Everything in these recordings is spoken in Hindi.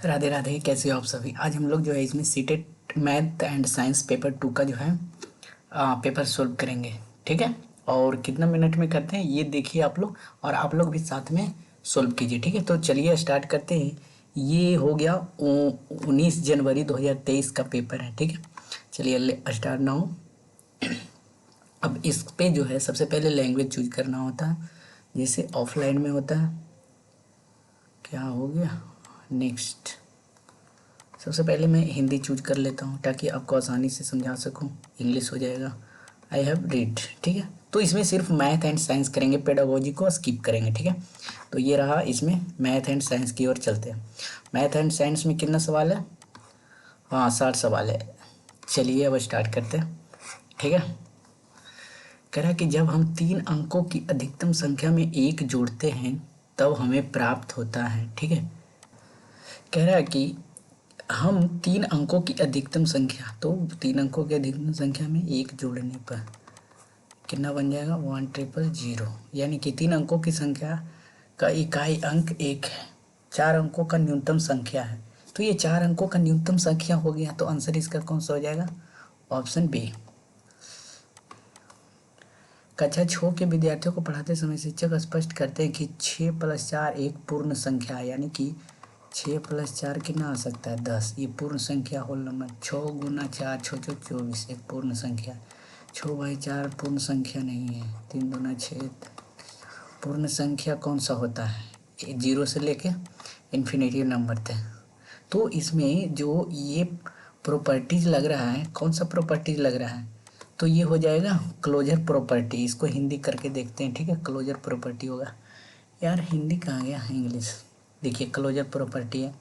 राधे राधे, कैसे हो आप सभी। आज हम लोग जो है इसमें CTET math and science paper 2 का जो है पेपर सोल्व करेंगे। ठीक है, और कितना मिनट में करते हैं ये देखिए आप लोग, और आप लोग भी साथ में सोल्व कीजिए। ठीक है, तो चलिए स्टार्ट करते हैं। ये हो गया 19 जनवरी 2023 का पेपर है। ठीक है, चलिए स्टार्ट नाउ। अब इस पे जो है सबसे पहले लैंग्वेज चूज करना होता है, जैसे ऑफलाइन में होता है। क्या हो गया, नेक्स्ट। सबसे पहले मैं हिंदी चूज कर लेता हूँ ताकि आपको आसानी से समझा सकूँ। इंग्लिश हो जाएगा, आई हैव रीड। ठीक है, तो इसमें सिर्फ मैथ एंड साइंस करेंगे, पेडागोजी को स्किप करेंगे। ठीक है, तो ये रहा, इसमें मैथ एंड साइंस की ओर चलते हैं। मैथ एंड साइंस में कितना सवाल है? हाँ, 60 सवाल है। चलिए अब स्टार्ट करते हैं। ठीक है, कह रहा है कि जब हम 3 अंकों की अधिकतम संख्या में 1 जोड़ते हैं तब हमें प्राप्त होता है। ठीक है, कह रहा है कि हम 3 अंकों की अधिकतम संख्या, तो 3 अंकों की अधिकतम संख्या में 1 जोड़ने पर कितना बन जाएगा? 1,000,000। यानी कि 3 अंकों की संख्या का इकाई अंक 1 है, 4 अंकों का न्यूनतम संख्या है। तो ये 4 अंकों का न्यूनतम संख्या हो गया, तो आंसर इसका कौन सा हो जाएगा? Option B. कक्षा 6 के विद्यार्थियों को पढ़ाते समय शिक्षक स्पष्ट करते हैं कि 6+4 एक पूर्ण संख्या है। यानी कि 6+4 कितना आ सकता है? 10। ये पूर्ण संख्या होल नंबर। 6×4 6 6 24 एक पूर्ण संख्या। 6/4 पूर्ण संख्या नहीं है। 3 दूना 6 पूर्ण संख्या कौन सा होता है? 0 से लेके इन्फिनेटिव नंबर तक। तो इसमें जो ये प्रॉपर्टीज लग रहा है, कौन सा प्रॉपर्टीज लग रहा है? तो ये हो जाएगा क्लोजर प्रॉपर्टी। इसको हिंदी करके देखते हैं। ठीक है, क्लोजर प्रॉपर्टी होगा। यार हिंदी कहाँ गया, इंग्लिश। देखिए क्लोजर प्रॉपर्टी है।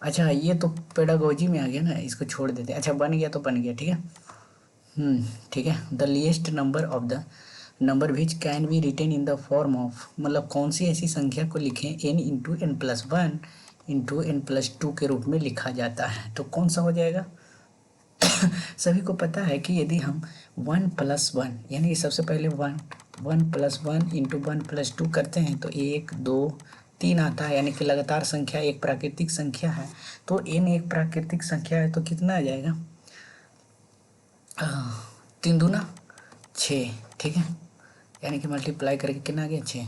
अच्छा, ये तो पेडागोजी में आ गया ना, इसको छोड़ देते हैं। अच्छा, बन गया तो बन गया। ठीक है, ठीक है। The least number of the number which can be written in the form of, मतलब कौन सी ऐसी संख्या को लिखें n × n+1 × n+2 के रूप में लिखा जाता है। तो कौन सा हो जाएगा? सभी को पता है कि यदि हम 1+1 यानी कि सबसे पहले 1+1 × 1+2 करते हैं तो 1 2 3 आता है। यानी कि लगातार संख्या एक प्राकृतिक संख्या है, तो n एक प्राकृतिक संख्या है, तो कितना आ जाएगा? 3 दूना 6। ठीक है, यानी कि मल्टीप्लाई करके कितना आ गया? 6।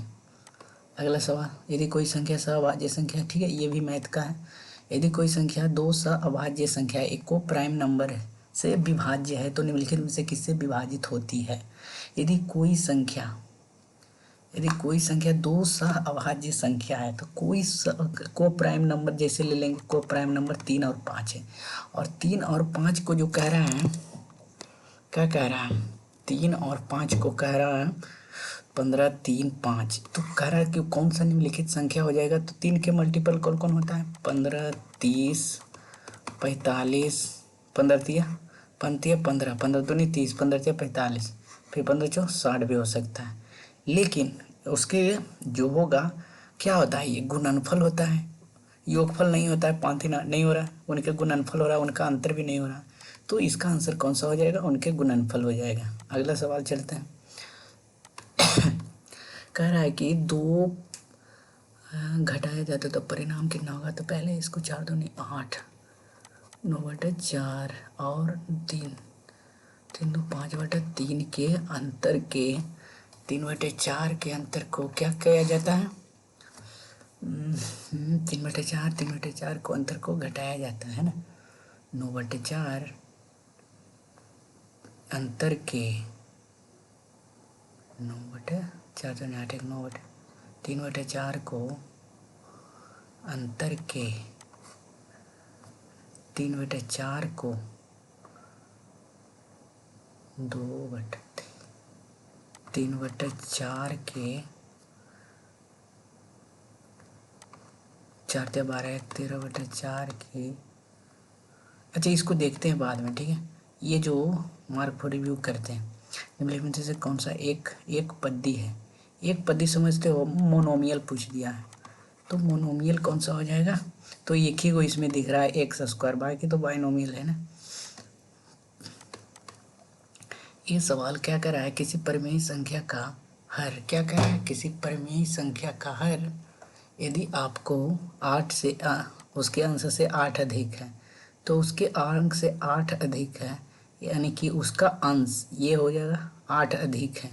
अगला सवाल, यदि कोई संख्या सअभाज्य संख्या, ठीक है, ये भी मैथ का है। यदि कोई संख्या 2 सअभाज्य संख्या एक को प्राइम नंबर से विभाज्य है तो निम्नलिखित में से किससे विभाजित होती है? यदि कोई संख्या 2 सअभाज्य संख्या है तो को प्राइम नंबर जैसे ले लेंगे, को प्राइम नंबर 3 और 5 है। और 3 और 5 को जो कह रहा है, क्या कह रहा है? 3 और 5 को कह रहा है 15 3 5। तो कह रहा है कि कौन सा निम्नलिखित संख्या हो जाएगा? तो 3 के मल्टीपल कौन कौन होता है? 15 30 45। 15 तिया 15 15 दूनी 30, 15 तिया 45, फिर 15 चौ 60 भी हो सकता है। लेकिन उसके जो होगा क्या होता है? ये गुणनफल होता है, योगफल नहीं होता है। 5 नहीं हो रहा है, उनके गुणनफल हो रहा है, उनका अंतर भी नहीं हो रहा। तो इसका आंसर कौन सा हो जाएगा? उनके गुणनफल हो जाएगा। अगला सवाल चलते हैं। कह रहा है कि 2 घटाया जाता तो परिणाम कितना होगा? तो पहले इसको 4 दूनी 8, 9/4 और 3 3 2 5/3 के अंतर के 3/4 के अंतर को क्या किया जाता है? 3/4 को अंतर को घटाया जाता है ना। 9/4 अंतर के 9/4 तो 8 1 9 3/4 को अंतर के 3/4 को 3/4 के 4 × 12 13/4 के। अच्छा, इसको देखते हैं बाद में। ठीक है, ये जो मार्क फॉर रिव्यू करते हैं, निम्नलिखित में से कौन सा एक पद्दी है? एक पद्दी समझते हो? मोनोमियल पूछ दिया है, तो मोनोमियल कौन सा हो जाएगा? तो एक ही को इसमें दिख रहा है x², बाकी तो बाइनोमियल है ना। ये सवाल क्या कर रहा है? किसी परिमेय संख्या का हर, क्या कह रहा है? किसी परिमेय संख्या का हर यदि आपको 8 से उसके अंश से 8 अधिक है, तो उसके अंक से 8 अधिक है, यानी कि उसका अंश ये हो जाएगा 8 अधिक है,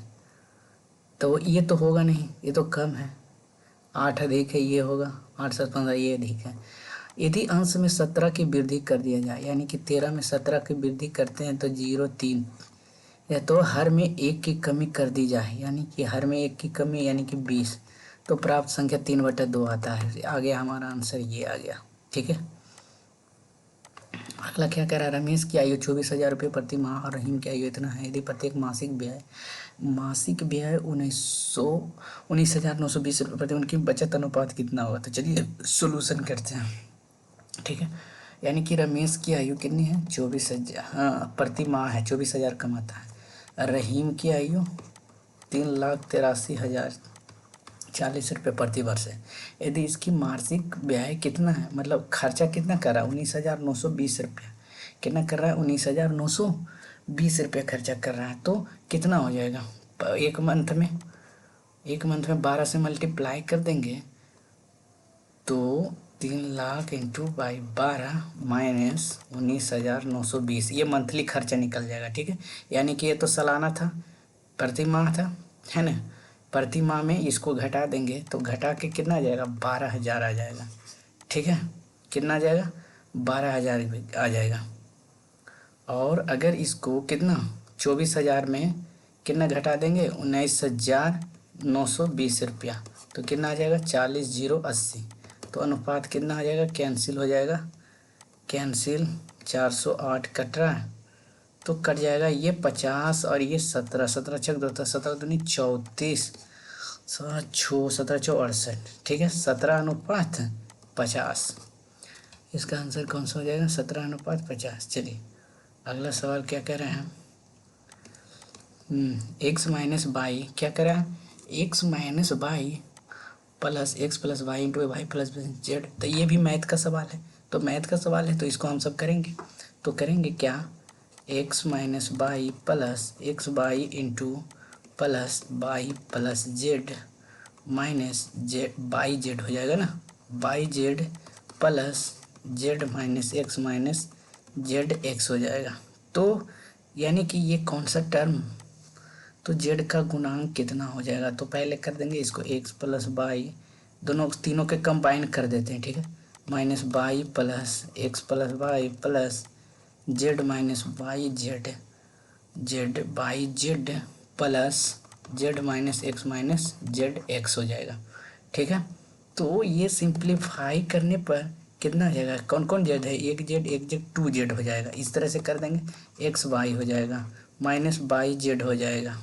तो ये तो होगा नहीं, ये तो कम है, 8 अधिक है ये होगा, 8 7 15 ये अधिक है। यदि अंश में 17 की वृद्धि कर दिया जाए, यानी कि 13 में 17 की वृद्धि करते हैं तो 0 3, या तो हर में 1 की कमी कर दी जाए, यानी कि हर में 1 की कमी यानी कि 20, तो प्राप्त संख्या 3/2 आता है। आ गया हमारा आंसर, ये आ गया। ठीक है, अगला क्या कह रहा है, रमेश की आयु 24,000 रुपये प्रति माह और रहीम की आयु इतना है, यदि प्रत्येक मासिक व्यय 19,920 रुपये प्रति, उनकी बचत अनुपात कितना होगा। तो चलिए सोल्यूशन करते हैं। ठीक है, यानी कि रमेश की आयु कितनी है, 24,000, हाँ प्रति माह है, 24,000 कमाता है। रहीम की आयु 3,83,040 रुपये प्रति वर्ष है। यदि इसकी मासिक व्यय कितना है, मतलब खर्चा कितना कर रहा है, 19,920 रुपये, कितना कर रहा है, 19,920 रुपये खर्चा कर रहा है, तो कितना हो जाएगा, एक मंथ में 12 से मल्टीप्लाई कर देंगे तो 3 लाख इंटू बाई 12 माइनस 19,920, ये मंथली खर्चा निकल जाएगा। ठीक है, यानी कि ये तो सालाना था, प्रति माह था, है ना, प्रति माह में इसको घटा देंगे तो घटा के कितना आ जाएगा, 12,000 आ जाएगा। ठीक है, कितना आ जाएगा, 12,000 आ जाएगा। और अगर इसको कितना 24,000 में कितना घटा देंगे, 19,920 रुपया, तो कितना आ जाएगा, 40,080, तो अनुपात कितना आ जाएगा, कैंसिल हो जाएगा, कैंसिल 408 कट रहा है तो कट जाएगा, ये 50 और ये 17, 17 छक 2 17 दूनी 34, 17 छो 68। ठीक है, 17:50, इसका आंसर कौन सा हो जाएगा, 17:50। चलिए अगला सवाल क्या कह रहे हैं, एक्स माइनस बाई, क्या कह रहा है, x minus y plus x plus y into y plus z. तो ये भी मैथ का सवाल है, तो मैथ का सवाल है तो इसको हम सब करेंगे, तो करेंगे क्या, x minus y plus x by into plus by plus Z minus Z by Z हो जाएगा ना, by Z plus Z minus Z x हो जाएगा। तो यानी कि ये कौन सा टर्म, तो जेड का गुणांक कितना हो जाएगा, तो पहले कर देंगे इसको एक्स प्लस बाई, दोनों तीनों के कंबाइन कर देते हैं। ठीक है, minus y plus x plus by plus Z minus by Z, Z by Z plus Z minus Z x हो जाएगा। ठीक है, तो ये सिंप्लीफाई करने पर कितना हो जाएगा, कौन कौन जेड है, एक जेड 2 जेड हो जाएगा, इस तरह से कर देंगे, एक्स वाई हो जाएगा माइनस बाई जेड हो जाएगा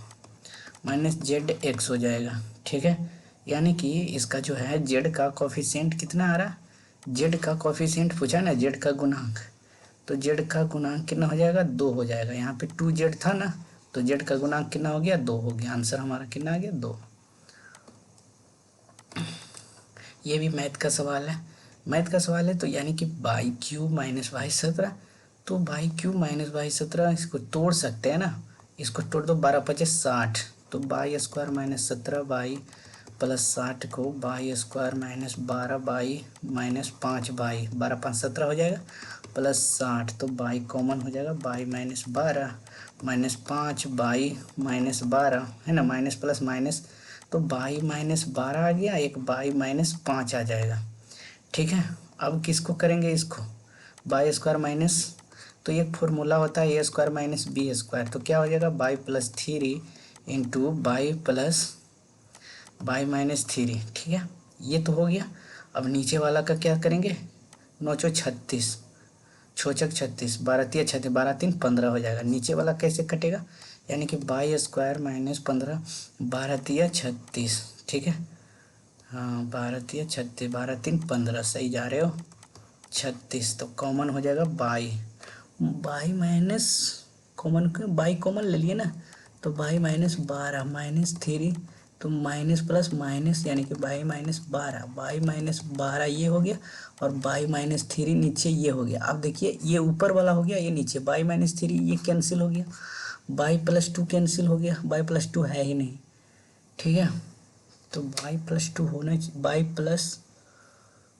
माइनस जेड एक्स हो जाएगा। ठीक है, यानी कि इसका जो है जेड का कोफिशिएंट कितना आ रहा, जेड का कोफिशिएंट पूछा ना, जेड का गुणांक, तो जेड का गुणांक कितना हो जाएगा, 2 हो जाएगा। यहाँ पे 2 जेड था ना, तो जेड का गुणांक कितना हो गया, 2 हो गया। आंसर हमारा कितना आ गया, 2। ये भी मैथ का सवाल है, मैथ का सवाल है, तो यानी कि बाई क्यूब माइनस बाई 17, तो बाई क्यूब माइनस बाई 17 इसको तोड़ सकते हैं ना, इसको तोड़ दो, 12×5 = 60, तो by square minus 17 by plus 60 को by square minus 12 by minus 5 by 12×5 = 17 हो जाएगा प्लस 60, तो बाई कॉमन हो जाएगा, by minus 12 minus 5 by minus 12 है ना, माइनस प्लस माइनस, तो बाई माइनस 12 आ गया, एक बाई माइनस 5 आ जाएगा। ठीक है, अब किसको करेंगे, इसको बाई स्क्वायर माइनस, तो एक फॉर्मूला होता है ए स्क्वायर माइनस बी स्क्वायर, तो क्या हो जाएगा, by plus 3 into by plus by minus 3। ठीक है, ये तो हो गया। अब नीचे वाला का क्या करेंगे, 9 चौ 36, 6 छक 36, 12 तिया 36, 12 3 15 हो जाएगा। नीचे वाला कैसे कटेगा, यानी कि बाई स्क्वायर माइनस 15, 12 तिया 36। ठीक है, हाँ 12 तिया 36, 12 3 15, सही जा रहे हो, 36, तो कॉमन हो जाएगा by minus common, by common ले लिए ना, तो बाई माइनस 12 माइनस 3, तो माइनस प्लस माइनस, यानी कि बाई माइनस 12, बाई माइनस 12 ये हो गया, और बाई माइनस 3 नीचे ये हो गया। अब देखिए ये ऊपर वाला हो गया, ये नीचे, बाई माइनस 3 ये कैंसिल हो गया, बाई प्लस 2 कैंसिल हो गया, बाई प्लस 2 है ही नहीं। ठीक है, तो बाई प्लस 2 होना, by plus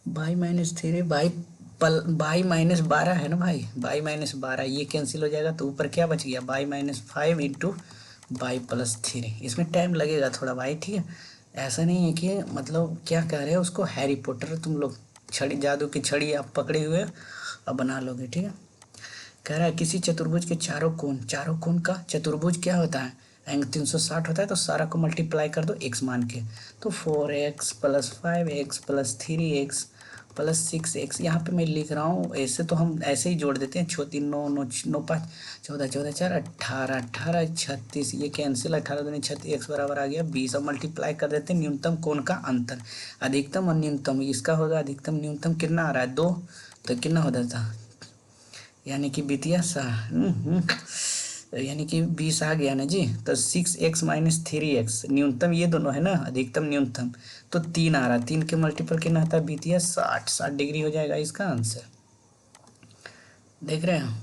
by minus three by minus 12 है ना भाई, बाई माइनस 12 ये कैंसिल हो जाएगा तो ऊपर क्या बच गया, by minus 5 into by plus 3। इसमें टाइम लगेगा थोड़ा भाई, ठीक है। ऐसा नहीं है कि मतलब क्या कह रहे हैं उसको, हैरी पॉटर तुम लोग छड़ी, जादू की छड़ी आप पकड़े हुए अब बना लोगे, ठीक है। कह रहा है किसी चतुर्भुज के चारों कोण का चतुर्भुज क्या होता है, एंगल 360 होता है, तो सारा को मल्टीप्लाई कर दो एक्स मान के। तो 4x plus 5x plus 3x plus 6x, यहाँ पे मैं लिख रहा हूँ ऐसे, तो हम ऐसे ही जोड़ देते हैं, 6 3 9 9 9 5 14 14 4 18 18 36, ये कैंसिल, 18 दूनी 36, x बराबर आ गया 20। अब मल्टीप्लाई कर देते हैं न्यूनतम कोण का अंतर, अधिकतम और न्यूनतम, इसका होगा अधिकतम न्यूनतम कितना आ रहा है 2, तो कितना हो जाता, यानी कि बीतिया सा यानी कि 20 आ गया ना जी। तो 6x माइनस 3x न्यूनतम, ये दोनों है ना अधिकतम न्यूनतम, तो 3 आ रहा, 3 के मल्टीपल कितना आता है बीतिया 60 डिग्री हो जाएगा इसका आंसर, देख रहे हैं।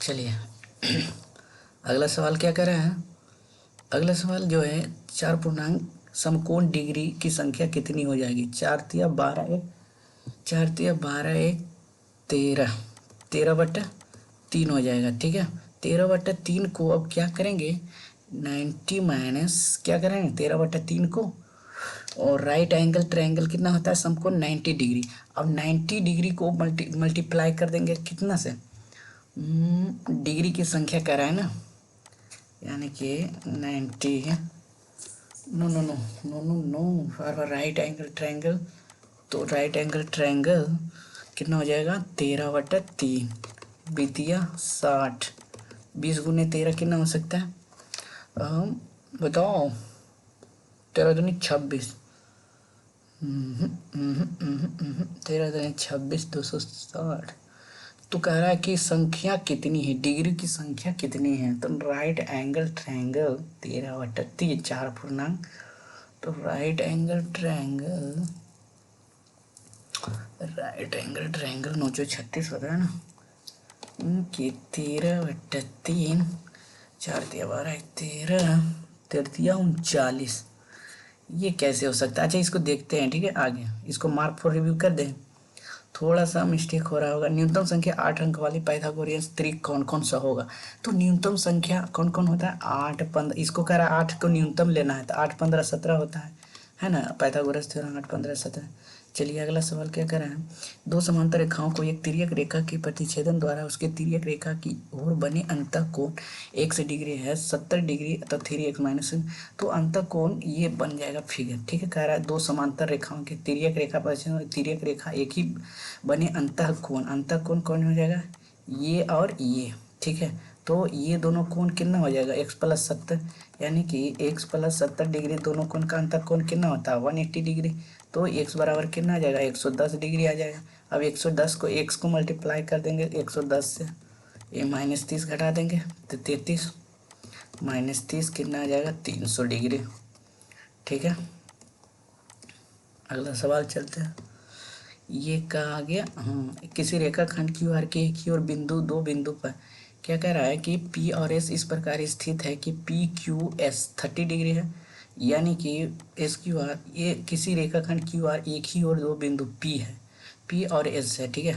चलिए अगला सवाल क्या कर रहे हैं, अगला सवाल जो है, चार पूर्णांक समकोण डिग्री की संख्या कितनी हो जाएगी, 4 तिया 12 एक, 4 तिया 12 एक 13, 13/3 हो जाएगा, ठीक है। 13/3 को अब क्या करेंगे, 90 माइनस क्या करेंगे 13/3 को, और राइट एंगल ट्रायंगल कितना होता है समकोण 90 डिग्री। अब 90 डिग्री को मल्टीप्लाई कर देंगे कितना से, डिग्री की संख्या कह रहा है ना, यानी कि 90, no no no no no no for right angle triangle, तो राइट एंगल ट्रायंगल कितना हो जाएगा 13/3 बीतिया 60, 20 गुने 13 कितना हो सकता है, बताओ 13 दूनी 26, 13 दूनी 26 260। तो कह रहा है कि संख्या कितनी है, डिग्री की संख्या कितनी है, तो राइट एंगल ट्रायंगल 13/3 चार पूर्णांक, तो राइट एंगल ट्रायंगल 9 36 होता है ना, कि 13/3, 4 तिया 12 13, 13 39, ये कैसे हो सकता है। अच्छा इसको देखते हैं, ठीक है, आगे इसको मार्क फॉर रिव्यू कर दें, थोड़ा सा मिस्टेक हो रहा होगा। न्यूनतम संख्या 8 अंक वाली पाइथागोरियन त्रिक कौन कौन सा होगा, तो न्यूनतम संख्या कौन कौन होता है, 8 15, इसको कह रहा है 8 को न्यूनतम लेना है, तो 8 15 17 होता है ना, पाइथागोरस थ्योरम 8 15 17। चलिए अगला सवाल क्या कर रहे हैं, दो समांतर रेखाओं को एक तिर्यक रेखा के प्रतिच्छेदन द्वारा उसके तिर्यक रेखा की ओर बने अंतःकोण x डिग्री है 70 डिग्री अतः 3x माइनस, तो अंतःकोण ये बन जाएगा फिगर, ठीक है। कह रहा है दो समांतर रेखाओं के तिर्यक रेखा पर तिर्यक रेखा एक ही बने अंतःकोण, अंतःकोण कौन हो जाएगा, ये और ये, ठीक है। तो ये दोनों कोण कितना हो जाएगा x प्लस 70, यानी कि x प्लस 70 डिग्री दोनों कोण का अंतःकोण कितना होता है 180 डिग्री, तो x बराबर कितना आ जाएगा 110 डिग्री आ जाएगा। अब 110 को x को मल्टीप्लाई कर देंगे 110 से, ये माइनस 30 घटा देंगे तो 33 माइनस 30 कितना आ जाएगा 300 डिग्री, ठीक है। अगला सवाल चलते हैं, ये कहा गया किसी रेखाखंड क्यू आर के एक ही और बिंदु दो बिंदु पर क्या कह रहा है कि पी और एस इस प्रकार स्थित है कि पी क्यू एस 30 डिग्री है, यानी कि एस क्यू आर, ये किसी रेखाखंड क्यू आर एक ही और दो बिंदु पी है, पी और एस है, ठीक है।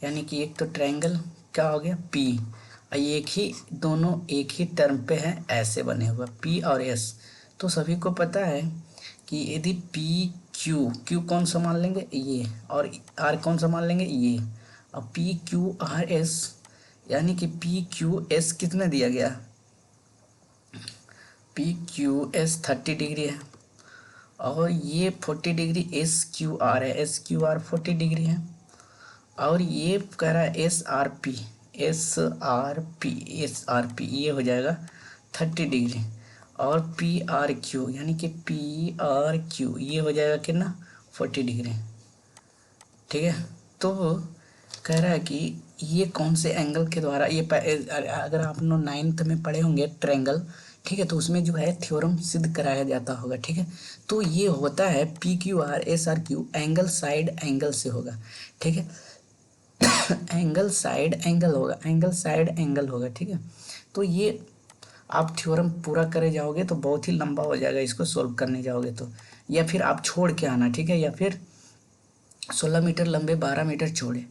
यानी कि एक तो ट्रायंगल क्या हो गया पी, और एक ही दोनों एक ही टर्म पे है ऐसे बने हुए पी और एस। तो सभी को पता है कि यदि पी क्यू कौन सा मान लेंगे ये, और आर कौन सा मान लेंगे ये, अब पी क्यू आर एस, यानी कि पी क्यू एस कितना दिया गया, पी क्यू एस 30 डिग्री है, और ये 40 डिग्री एस क्यू आर है, एस क्यू आर 40 डिग्री है, और ये कह रहा है एस आर पी, ये हो जाएगा 30 डिग्री, और पी आर क्यू यानी कि पी आर क्यू ये हो जाएगा कितना 40 डिग्री, ठीक है। तो कह रहा है कि ये कौन से एंगल के द्वारा ये अगर आप लोग 9th में पढ़े होंगे ट्रायंगल, ठीक है, तो उसमें जो है थ्योरम सिद्ध कराया जाता होगा, ठीक है। तो ये होता है P Q R S R Q angle side angle से होगा, ठीक है। एंगल साइड एंगल होगा, एंगल साइड एंगल होगा, ठीक है। तो ये आप थ्योरम पूरा करे जाओगे तो बहुत ही लंबा हो जाएगा, इसको सॉल्व करने जाओगे तो, या फिर आप छोड़ के आना, ठीक है, या फिर 16 मीटर लंबे, 12 मीटर चौड़े,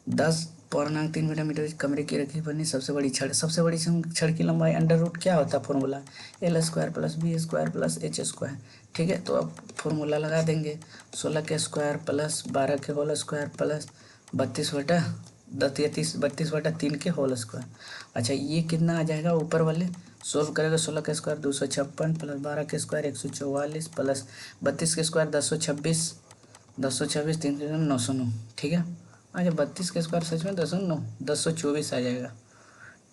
10.3 मीटर कमरे की रखी बनी सबसे बड़ी छड़। सबसे बड़ी छड़ की लंबाई अंडर रूट क्या होता है formula, L² plus B² plus H²। ठीक है, तो अब फॉर्मूला लगा देंगे, 16 के स्क्वायर प्लस 12 के होल स्क्वायर प्लस 32/3 के होल स्क्वायर। अच्छा, ये कितना आ जाएगा ऊपर वाले, सोल्व करेगा 16 के स्क्वायर 256 प्लस 12 के स्क्वायर 144 प्लस 32 के स्क्वायर 1026, 1026 3 के 909। ठीक है, अच्छा 32 के स्क्वायर सच में 1009, 1024 आ जाएगा।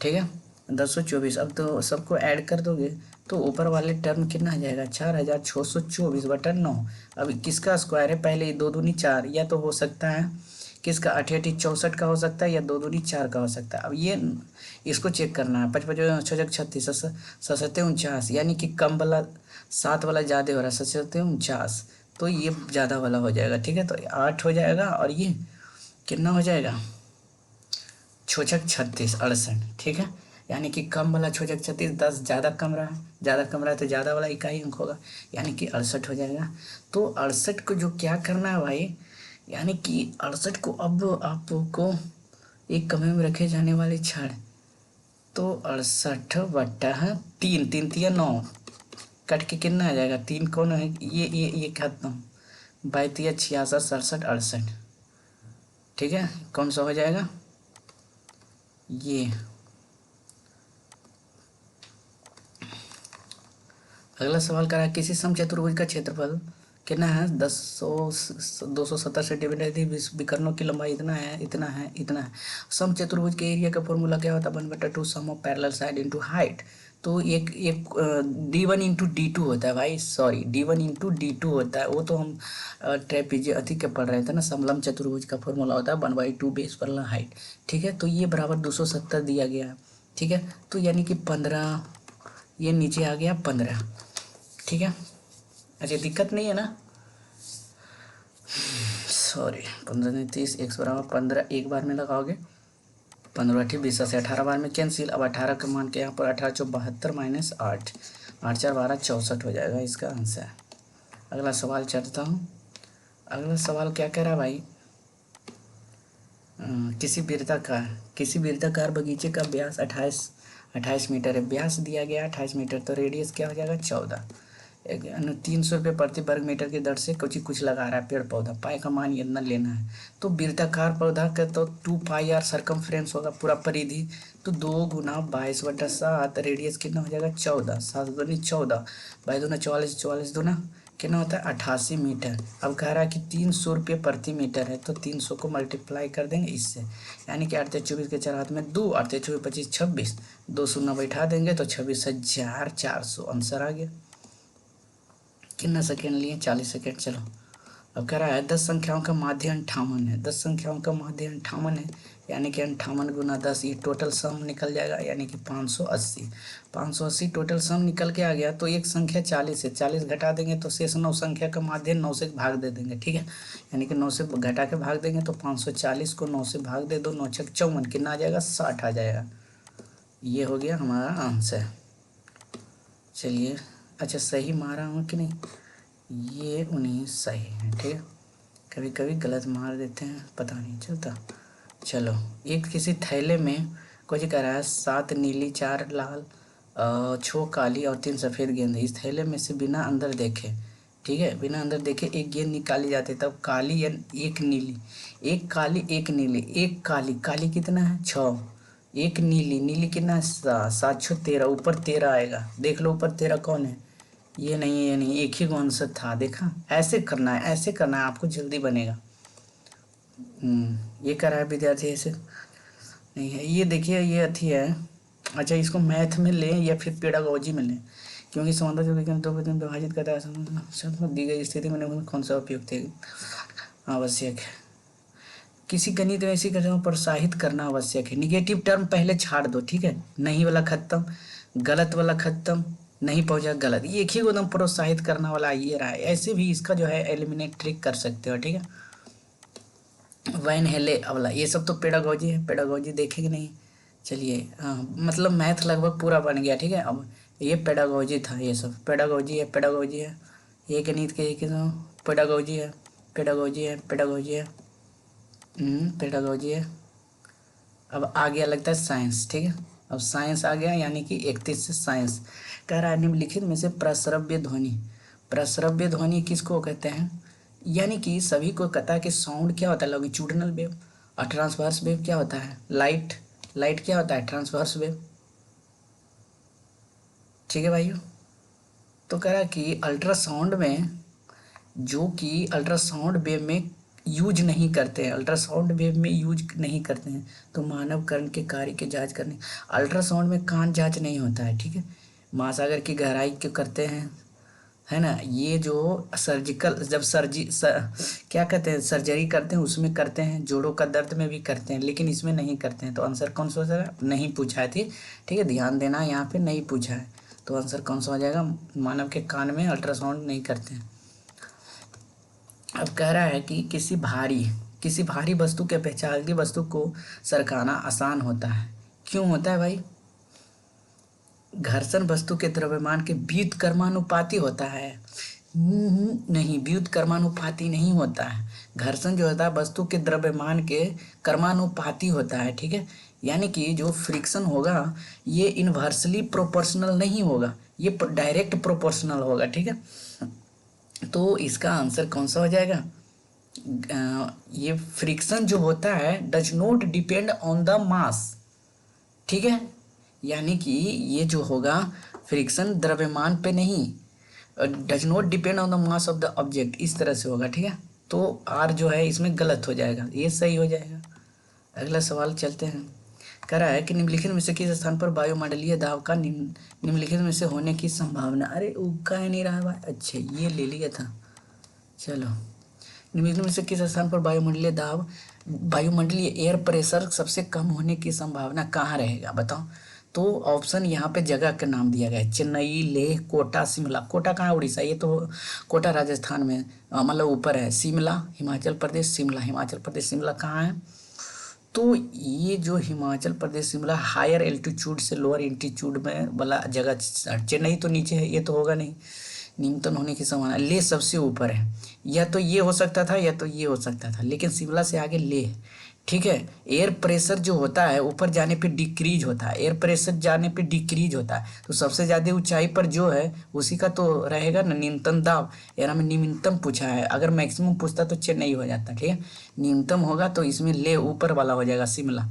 ठीक है, 1024। अब तो सबको ऐड कर दोगे तो ऊपर वाले टर्म कितना आ जाएगा, 4624/9। अब किसका स्क्वायर है, पहले 2 दूनी 4, या तो हो सकता है किसका 88 64 का हो सकता है, या 2 दूनी 4 का हो सकता है। अब ये इसको चेक करना है, 55 छः 36 सतते 49, यानी कि कम वाला 7 वाला ज़्यादा हो रहा है, 7 49, तो ये ज़्यादा वाला हो जाएगा। ठीक है, तो 8 हो जाएगा, और ये कितना हो जाएगा, 66 68। ठीक है, यानी कि कम वाला 66 10 ज़्यादा कम रहा है, ज़्यादा कम रहा है तो ज़्यादा वाला इकाई अंक होगा, यानी कि 68 हो जाएगा। तो 68 को जो क्या करना है भाई, यानी कि 68 को अब आपको एक कमरे में रखे जाने वाले छड़, तो 68/3, 3 तिया 9, कट के कितना आ जाएगा, 3 कौन है, ये खत्म, 22 66 67 68। ठीक है, कौन सा हो जाएगा ये। अगला सवाल करा, किसी समचतुर्भुज का क्षेत्रफल कितना है, 270 सेंटीमीटर थी, विकर्णों की लंबाई इतना है, इतना है, इतना है। समचतुर्भुज के एरिया का फॉर्मूला क्या होता है, 1/2 sum of parallel side into height. तो एक एक D1 इंटू D2 होता है भाई, सॉरी D1 इंटू D2 होता है, वो तो हम ट्रेपीजियम अति के पढ़ रहे थे ना, समलंब चतुर्भुज का फॉर्मूला होता है 1/2 बेस पैरेलल हाइट। ठीक है, तो ये बराबर 270 दिया गया है। ठीक है, तो यानी कि 15, ये नीचे आ गया 15। ठीक है, अच्छा दिक्कत नहीं है ना, सॉरी 15 30 x बराबर 15, एक बार में लगाओगे 15 20 से 18 बार में कैंसिल। अब 18 का मान के यहाँ पर 18 चौ 72 माइनस 8, 8 4 12 64 हो जाएगा इसका आंसर। अगला सवाल चलता हूँ। अगला सवाल क्या कह रहा है भाई, किसी वृत्ताकार बगीचे का व्यास 28 मीटर है, व्यास दिया गया 28 मीटर, तो रेडियस क्या हो जाएगा 14। 300 रुपये प्रति वर्ग मीटर की दर से कुछ लगा रहा है पेड़ पौधा, पाई का मान इतना लेना है। तो वृत्ताकार पौधा का तो 2πr सरकमफ्रेंस होगा पूरा परिधि, तो 2 गुना 22/7, रेडियस कितना हो जाएगा 14, 7 दूनी 14, 22 दूना 44, 44 दूना कितना होता है 88 मीटर। अब कह रहा है कि 300 रुपये प्रति मीटर है, तो 300 को मल्टीप्लाई कर देंगे इससे, यानी कि 8 24 के 4 हाथ में 2, 8 24 25 26, 2 शून्य बैठा देंगे तो 26,400 आंसर आ गया। कितना सेकेंड लिए, 40 सेकेंड। चलो, अब कह रहा है 10 संख्याओं का माध्य 58 है, 10 संख्याओं का माध्य 58 है, यानी कि 58 गुना 10, ये टोटल सम निकल जाएगा, यानी कि 580। 580 टोटल सम निकल के आ गया। तो एक संख्या 40 है, 40 घटा देंगे तो शेष 9 संख्या का माध्य 9 से भाग दे देंगे। ठीक है, यानी कि 9 से घटा के भाग देंगे तो 540 को 9 से भाग दे दो, 9 छक 54, कितना आ जाएगा 60 आ जाएगा। ये हो गया हमारा आंसर। चलिए, अच्छा सही मारा हूँ कि नहीं, ये 19 सही है। ठीक है, कभी कभी गलत मार देते हैं, पता नहीं चलता। चलो, एक किसी थैले में कुछ कह रहा है 7 नीली 4 लाल 6 काली और 3 सफ़ेद गेंद। इस थैले में से बिना अंदर देखे, ठीक है, बिना अंदर देखे एक गेंद निकाली जाती है, तब काली या एक नीली, एक काली एक नीली, एक काली, काली कितना है 6, एक नीली, नीली कितना है 7, 7 6 13, ऊपर 13 आएगा, देख लो ऊपर 13 कौन है, ये नहीं है, ये नहीं, एक ही कौन सा था, देखा, ऐसे करना है, ऐसे करना है, आपको जल्दी बनेगा। ये कर रहा है विद्यार्थी, ऐसे नहीं है, ये देखिए ये अथी है। अच्छा, इसको मैथ में लें या फिर पेडागोजी में लें, क्योंकि समांतर जो विज्ञान 2 में विभाजित करता है, दी गई स्थिति में कौन सा उपयुक्त है, आवश्यक है। किसी गणित में ऐसी घटना प्रोत्साहित करना आवश्यक है। निगेटिव टर्म पहले छाड़ दो, ठीक है, नहीं वाला खत्म, गलत वाला खत्म, नहीं पहुंचा गलत, ये एक ही एकदम प्रोत्साहित करना वाला ये रहा है। ऐसे भी इसका जो है एलिमिनेट ट्रिक कर सकते हो। ठीक है, वैन हेले अवला, ये सब तो पेडागोजी है, पेडागोजी देखेंगे नहीं। चलिए, मतलब मैथ लगभग पूरा बन गया। ठीक है, अब ये पेडागोजी था, ये सब पेडागोजी है, पेडागोजी है, ये गणित के पेडागोजी है। पेडागोजी है, पेडागोजी है, पेडागोजी है। अब आ गया लगता है साइंस, ठीक है। अब साइंस आ गया, यानी कि 31 से साइंस। कह रहा है निम्नलिखित में से प्रस्रव्य ध्वनि, प्रस्रव्य ध्वनि किसको कहते हैं? यानी कि सभी को कहता है कि साउंड क्या होता है, लॉन्गिट्यूडिनल वेव, और ट्रांसवर्स वेव क्या होता है, लाइट। लाइट क्या होता है, ट्रांसवर्स वेव, ठीक है भाइयों। तो कह रहा है कि अल्ट्रासाउंड में, जो कि अल्ट्रासाउंड वेव में यूज नहीं करते हैं, अल्ट्रासाउंड वेव में यूज नहीं करते हैं, तो मानव कर्ण के कार्य के जांच करने। अल्ट्रासाउंड में कान जांच नहीं होता है, ठीक है। महासागर की गहराई क्यों करते हैं, है ना। ये जो सर्जिकल, जब क्या कहते हैं, सर्जरी करते हैं उसमें करते हैं, जोड़ों का दर्द में भी करते हैं, लेकिन इसमें नहीं करते हैं। तो आंसर कौन सा हो जाएगा, नहीं पूछा है थी, ठीक है, ध्यान देना, यहाँ पे नहीं पूछा है। तो आंसर कौन सा हो जाएगा, मानव के कान में अल्ट्रासाउंड नहीं करते हैं। अब कह रहा है कि किसी भारी वस्तु के पहचानती वस्तु को सरकाना आसान होता है। क्यों होता है भाई? घर्षण वस्तु के द्रव्यमान के व्युत्क्रमानुपाती होता है। नहीं, व्युत्क्रमानुपाती नहीं होता है। घर्षण जो होता है वस्तु के द्रव्यमान के कर्मानुपाती होता है, ठीक है। यानी कि जो फ्रिक्शन होगा ये इनवर्सली प्रोपोर्शनल नहीं होगा, ये डायरेक्ट प्रोपोर्शनल होगा, ठीक है। तो इसका आंसर कौन सा हो जाएगा? ये फ्रिक्शन जो होता है does not depend on the mass, ठीक है। यानी कि ये जो होगा फ्रिक्शन द्रव्यमान पे नहीं, does not depend on the mass of the object, इस तरह से होगा, ठीक है। तो आर जो है इसमें गलत हो जाएगा, ये सही हो जाएगा। अगला सवाल चलते हैं। कह रहा है कि निम्नलिखित में से किस स्थान पर वायुमंडलीय दाब का निम्नलिखित में से होने की संभावना। अरे उगका ही नहीं रहा भाई, अच्छा ये ले लिया था। चलो, निम्नलिखित में से किस स्थान पर वायुमंडलीय एयर प्रेशर सबसे कम होने की संभावना कहाँ रहेगा, बताओ। तो ऑप्शन यहाँ पे जगह का नाम दिया गया है, चेन्नई, लेह, कोटा, शिमला। कोटा कहाँ है, उड़ीसा, ये तो कोटा राजस्थान में, मतलब ऊपर है। शिमला हिमाचल प्रदेश, शिमला हिमाचल प्रदेश, शिमला कहाँ है? तो ये जो हिमाचल प्रदेश शिमला हायर एल्टीट्यूड से लोअर एल्टीट्यूड में वाला जगह, चेन्नई तो नीचे है, ये तो होगा नहीं, न्यूनतम होने की संभावना। लेह सबसे ऊपर है, या तो ये हो सकता था या तो ये हो सकता था, लेकिन शिमला से आगे लेह, ठीक है। एयर प्रेशर जो होता है ऊपर जाने पे डिक्रीज होता है, एयर प्रेशर जाने पे डिक्रीज होता है, तो सबसे ज़्यादा ऊंचाई पर जो है उसी का तो रहेगा ना न्यूनतम दाब। यार हमें न्यूनतम पूछा है, अगर मैक्सिमम पूछता तो चेन्नई हो जाता, ठीक है। न्यूनतम होगा तो इसमें ले ऊपर वाला हो जाएगा शिमला।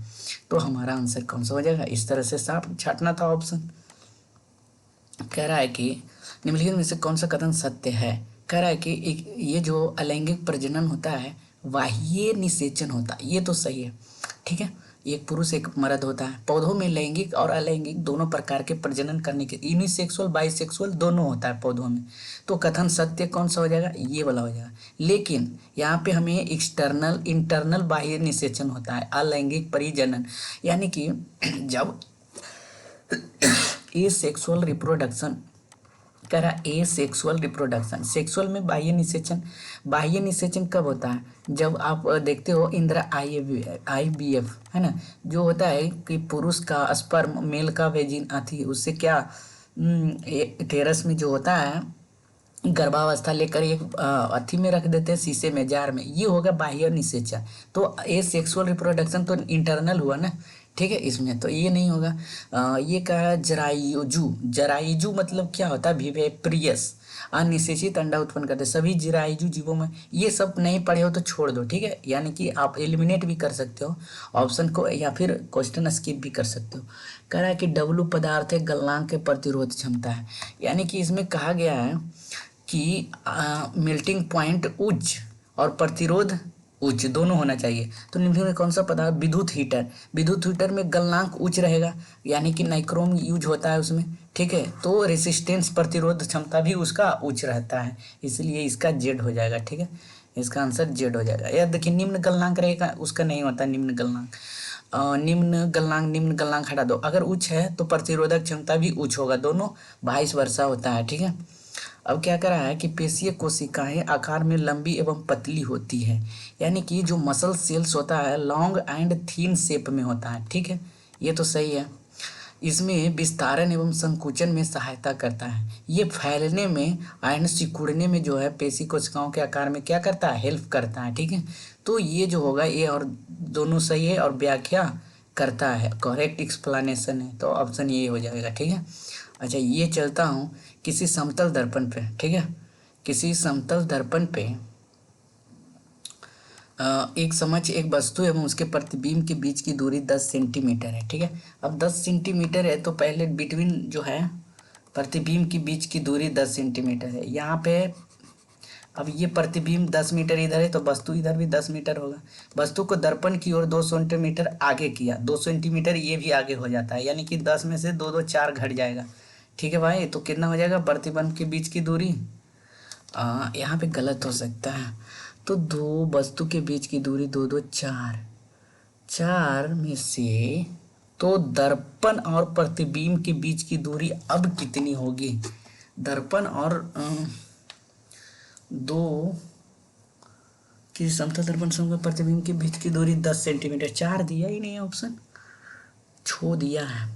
तो हमारा आंसर कौन सा हो जाएगा, इस तरह से साफ छाटना था ऑप्शन। कह रहा है कि निम्नलिखित में से कौन सा कथन सत्य है। कह रहा है कि ये जो अलैंगिक प्रजनन होता है बाह्य निषेचन होता है, ये तो सही है, ठीक है। एक पुरुष एक मर्द होता है। पौधों में लैंगिक और अलैंगिक दोनों प्रकार के प्रजनन करने के, यूनिसेक्सुअल बाइसेक्सुअल दोनों होता है पौधों में। तो कथन सत्य कौन सा हो जाएगा, ये वाला हो जाएगा। लेकिन यहाँ पे हमें एक्सटर्नल इंटरनल बाह्य निषेचन होता है, अलैंगिक परिजनन, यानी कि जब ए सेक्सुअल रिप्रोडक्शन, कह रहा ए सेक्सुअल रिप्रोडक्शन, सेक्सुअल में बाह्य निषेचन। बाह्य निषेचन कब होता है, जब आप देखते हो इंद्रा IVF, है ना, जो होता है कि पुरुष का स्पर्म मेल का वेजिन अथी, उससे क्या टेरस में जो होता है गर्भावस्था लेकर एक अथी में रख देते हैं, शीशे में, जार में, ये होगा बाह्य निषेचन। तो ए सेक्सुअल रिप्रोडक्शन तो इंटरनल हुआ ना, ठीक है, इसमें तो ये नहीं होगा। ये कहा जरायुजु, जरायुजु मतलब क्या होता है, विवेप्रियस, अनिषेचित अंडा उत्पन्न करते सभी जरायुजु जीवों में। ये सब नहीं पढ़े हो तो छोड़ दो, ठीक है, यानी कि आप एलिमिनेट भी कर सकते हो ऑप्शन को, या फिर क्वेश्चन स्किप भी कर सकते हो। कह रहा है कि W पदार्थ है गलनांक के प्रतिरोध क्षमता है, यानी कि इसमें कहा गया है कि मेल्टिंग पॉइंट उच्च और प्रतिरोध उच्च दोनों होना चाहिए। तो निम्नलिखित में कौन सा पदार्थ, विद्युत हीटर, विद्युत हीटर में गलनांक उच्च रहेगा, यानी कि नाइक्रोम यूज होता है उसमें, ठीक है। तो रेसिस्टेंस प्रतिरोध क्षमता भी उसका उच्च रहता है, इसलिए इसका जेड हो जाएगा, ठीक है, इसका आंसर जेड हो जाएगा। यार देखिए निम्न गलनांक रहेगा, उसका नहीं होता निम्न गलनांक। निम्न गलनांक हटा दो, अगर उच्च है तो प्रतिरोधक क्षमता भी उच्च होगा, दोनों वाइस वर्सा होता है, ठीक है। अब क्या कर रहा है कि पेशीय कोशिकाएं आकार में लंबी एवं पतली होती है, यानी कि जो मसल सेल्स होता है लॉन्ग एंड थीन शेप में होता है, ठीक है, ये तो सही है। इसमें विस्तारण एवं संकुचन में सहायता करता है। ये फैलने में, आयन सिकुड़ने में जो है पेशी कोशिकाओं के आकार में क्या करता है, हेल्प करता है। ठीक है, तो ये जो होगा ये और दोनों सही है और व्याख्या करता है, करेक्ट एक्सप्लेनेशन है, तो ऑप्शन ये हो जाएगा। ठीक है, अच्छा ये चलता हूँ किसी समतल दर्पण पे। ठीक है, किसी समतल दर्पण पे एक समक्ष एक वस्तु एवं उसके प्रतिबिंब के बीच की दूरी 10 सेंटीमीटर है। ठीक है, अब 10 सेंटीमीटर है तो पहले बिटवीन जो है प्रतिबिंब के बीच की दूरी 10 सेंटीमीटर है। यहाँ पे अब ये प्रतिबिंब 10 मीटर इधर है तो वस्तु इधर भी 10 मीटर होगा। वस्तु को दर्पण की ओर 2 सेंटीमीटर आगे किया, 2 सेंटीमीटर ये भी आगे हो जाता है, यानी कि 10 में से 2 2 4 घट जाएगा। ठीक है भाई, तो कितना हो जाएगा प्रतिबिंब के बीच की दूरी, यहाँ पे गलत हो सकता है, तो दो वस्तु के बीच की दूरी 2 2 4, 4 में से तो दर्पण और प्रतिबिंब के बीच की दूरी अब कितनी होगी, दर्पण और दो कि समतल दर्पण समूह प्रतिबिंब के बीच की दूरी 10 सेंटीमीटर, 4 दिया ही नहीं है ऑप्शन, छो दिया है।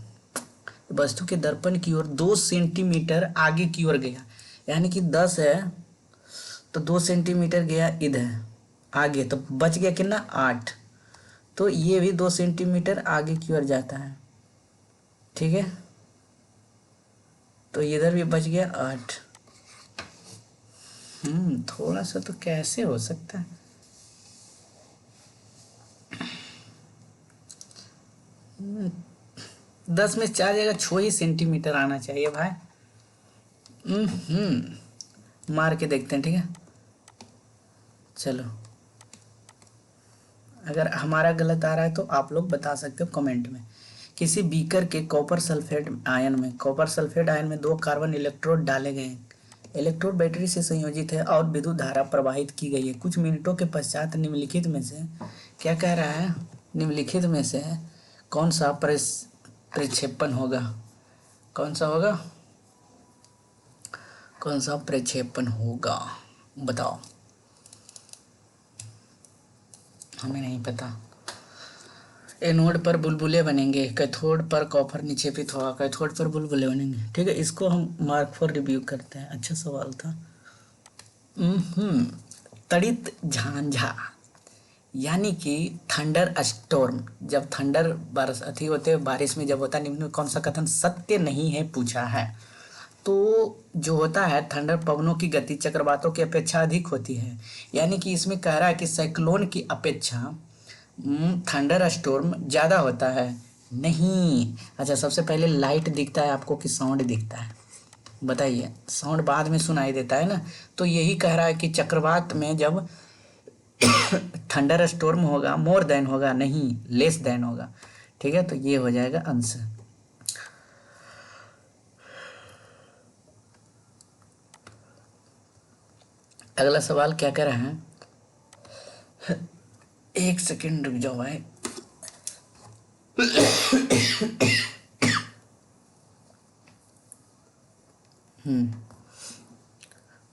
वस्तु के दर्पण की ओर 2 सेंटीमीटर आगे की ओर गया, यानी कि 10 है तो 2 सेंटीमीटर गया इधर आगे, तो बच गया कितना 8, तो ये भी 2 सेंटीमीटर आगे की ओर जाता है। ठीक है, तो इधर भी बच गया 8। थोड़ा सा तो कैसे हो सकता है, हम्म, 10 में 4 जगह 6 ही सेंटीमीटर आना चाहिए भाई। मार के देखते हैं। ठीक है, चलो अगर हमारा गलत आ रहा है तो आप लोग बता सकते हो कमेंट में। किसी बीकर के कॉपर सल्फेट आयन में, कॉपर सल्फेट आयन में 2 कार्बन इलेक्ट्रोड डाले गए हैं। इलेक्ट्रोड बैटरी से संयोजित है और विद्युत धारा प्रवाहित की गई है। कुछ मिनटों के पश्चात निम्नलिखित में से क्या कह रहा है, निम्नलिखित में से कौन सा प्रक्षेपण होगा, कौन सा होगा, कौन सा प्रक्षेपण होगा बताओ, हमें नहीं पता। एनोड पर बुलबुले बनेंगे, कैथोड पर कॉपर निक्षेपित होगा, कैथोड पर बुलबुले बनेंगे। ठीक है, इसको हम मार्क फॉर रिव्यू करते हैं, अच्छा सवाल था। तड़ित झांझा यानी कि थंडर स्टॉर्म, जब थंडर बारिश अति होते बारिश में जब होता है, निम्न में कौन सा कथन सत्य नहीं है पूछा है। तो जो होता है थंडर पवनों की गति चक्रवातों की अपेक्षा अधिक होती है, यानी कि इसमें कह रहा है कि साइक्लोन की अपेक्षा थंडर स्टॉर्म ज़्यादा होता है। नहीं, अच्छा सबसे पहले लाइट दिखता है आपको कि साउंड दिखता है, बताइए, साउंड बाद में सुनाई देता है ना, तो यही कह रहा है कि चक्रवात में जब थंडर स्टॉर्म होगा मोर देन होगा, नहीं लेस देन होगा। ठीक है, तो ये हो जाएगा आंसर। अगला सवाल क्या कह रहे हैं, एक सेकेंड रुक जाओ भाई।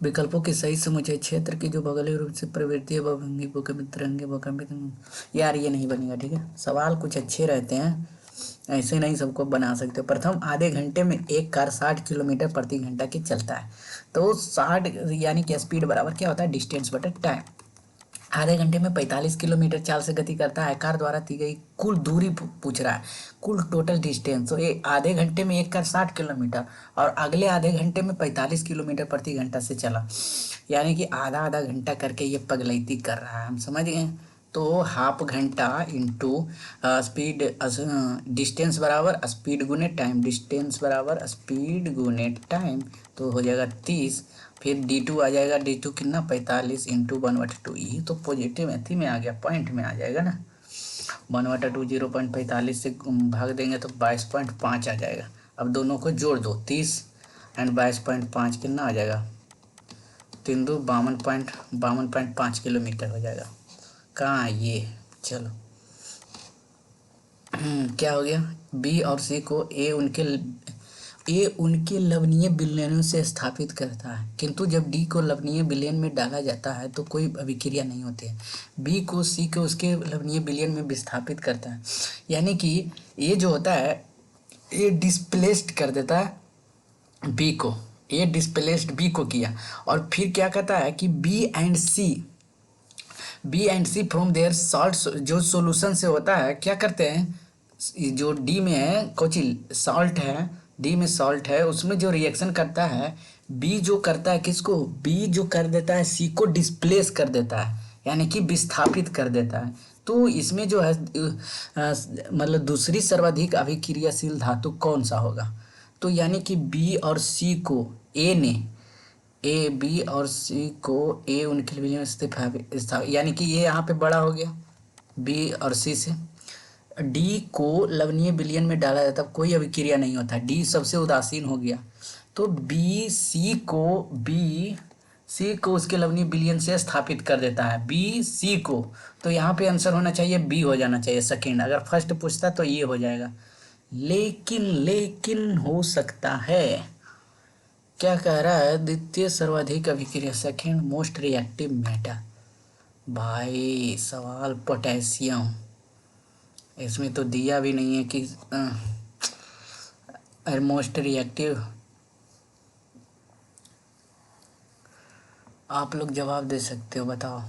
विकल्पों के सही समुच्चय क्षेत्र की जो भौगोलिक रूप से प्रवृत्ति है भंगी भूकंपित तरंगे भूकंपित, यार ये नहीं बनेगा। ठीक है, सवाल कुछ अच्छे रहते हैं, ऐसे नहीं सबको बना सकते। प्रथम आधे घंटे में एक कार 60 किलोमीटर प्रति घंटा की चलता है, तो 60 यानी कि स्पीड बराबर क्या होता है, डिस्टेंस बटा टाइम। आधे घंटे में 45 किलोमीटर चाल से गति करता है, कार द्वारा दी गई कुल दूरी पूछ रहा है, कुल टोटल डिस्टेंस। तो ये आधे घंटे में एक कार 60 किलोमीटर और अगले आधे घंटे में 45 किलोमीटर प्रति घंटा से चला, यानी कि आधा आधा घंटा करके ये पगलैती कर रहा है, हम समझ गए। तो हाफ घंटा इंटू स्पीड, डिस्टेंस बराबर स्पीड गुने टाइम, डिस्टेंस बराबर स्पीड गुने टाइम, तो हो जाएगा 30। फिर D2 आ जाएगा, D2 कितना 45 इंटू 1/2, ये तो पॉजिटिव एथी में आ गया, पॉइंट में आ जाएगा ना, 1/2 0.45 से भाग देंगे तो 22.5 आ जाएगा। अब दोनों को जोड़ दो, 30 एंड 22.5 कितना आ जाएगा, 3 2 52.5 किलोमीटर हो जाएगा। कहाँ है ये, चलो क्या हो गया, बी और सी को ए उनके लवणीय विलयनों से स्थापित करता है, किंतु जब डी को लवणीय विलयन में डाला जाता है तो कोई अभिक्रिया नहीं होती है। बी को सी को उसके लवणीय विलयन में विस्थापित करता है, यानी कि ये जो होता है ये डिस्प्लेस्ड कर देता है बी को, ये डिस्प्लेस्ड बी को किया, और फिर क्या कहता है कि B and C from their salt, जो सॉल्यूशन से होता है क्या करते हैं, जो डी में है कोची सॉल्ट है, डी में सॉल्ट है, उसमें जो रिएक्शन करता है बी जो करता है किसको, बी जो कर देता है सी को डिस्प्लेस कर देता है, यानी कि विस्थापित कर देता है। तो इसमें जो है मतलब दूसरी सर्वाधिक अभिक्रियाशील धातु कौन सा होगा, तो यानी कि बी और सी को ए ने, ए बी और सी को ए उनके लिए यानी कि ये यहाँ पे बड़ा हो गया बी और सी से, डी को लवणीय विलयन में डाला जाता, कोई अभिक्रिया नहीं होता, डी सबसे उदासीन हो गया, तो बी सी को उसके लवणीय विलयन से स्थापित कर देता है बी सी को। तो यहाँ पे आंसर होना चाहिए बी हो जाना चाहिए सेकेंड, अगर फर्स्ट पूछता तो ये हो जाएगा, लेकिन हो सकता है, क्या कह रहा है, द्वितीय सर्वाधिक अभिक्रिया सेकेंड मोस्ट रिएक्टिव मेटल, भाई सवाल पोटेशियम, इसमें तो दिया भी नहीं है कि मोस्ट रिएक्टिव, आप लोग जवाब दे सकते हो, बताओ।